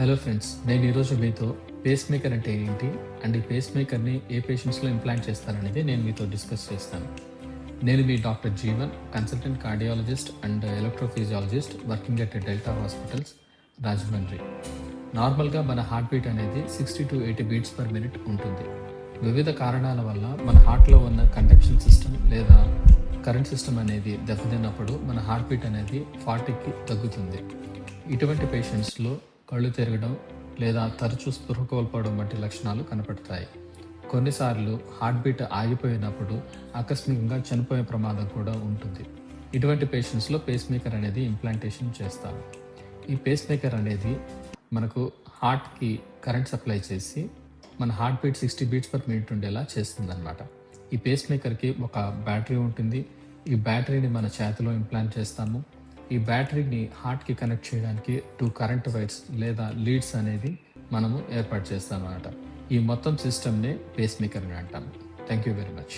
Hello friends, నేను ఈరోజు మీతో పేస్ మేకర్ అంటే ఏంటి అండ్ ఈ పేస్ మేకర్ని ఏ పేషెంట్స్లో ఇంప్లాంట్ చేస్తారనేది నేను మీతో డిస్కస్ చేస్తాను. నేను మీ doctor Jeevan, consultant cardiologist and electrophysiologist working at Delta hospitals, Rajahmundry. నార్మల్గా మన హార్ట్ బీట్ అనేది 60 to 80 బీట్స్ పర్ మినిట్ ఉంటుంది. వివిధ కారణాల వల్ల మన హార్ట్లో ఉన్న కండక్షన్ సిస్టమ్ లేదా కరెంట్ సిస్టమ్ అనేది దెబ్బతిన్నప్పుడు మన హార్ట్ బీట్ అనేది 40కి తగ్గుతుంది. ఇటువంటి పేషెంట్స్లో కళ్ళు తిరగడం లేదా తరచూ స్పృహ కోల్పోవడం వంటి లక్షణాలు కనపడతాయి. కొన్నిసార్లు హార్ట్ బీట్ ఆగిపోయినప్పుడు ఆకస్మికంగా చనిపోయే ప్రమాదం కూడా ఉంటుంది. ఇటువంటి పేషెంట్స్లో పేస్ మేకర్ అనేది ఇంప్లాంటేషన్ చేస్తాము. ఈ పేస్ మేకర్ అనేది మనకు హార్ట్కి కరెంట్ సప్లై చేసి మన heart beat 60 beats per minute ఉండేలా చేస్తుంది అన్నమాట. ఈ పేస్ మేకర్కి ఒక బ్యాటరీ ఉంటుంది. ఈ బ్యాటరీని మన చేతిలో ఇంప్లాంట్ చేస్తాము. ఈ బ్యాటరీని హార్ట్కి కనెక్ట్ చేయడానికి 2 కరెంట్ వైర్స్ లేదా లీడ్స్ అనేది మనము ఏర్పాటు చేస్తాం అన్నమాట. ఈ మొత్తం సిస్టమ్నే పేస్ మేకర్ అని అంటాము. Thank you very much.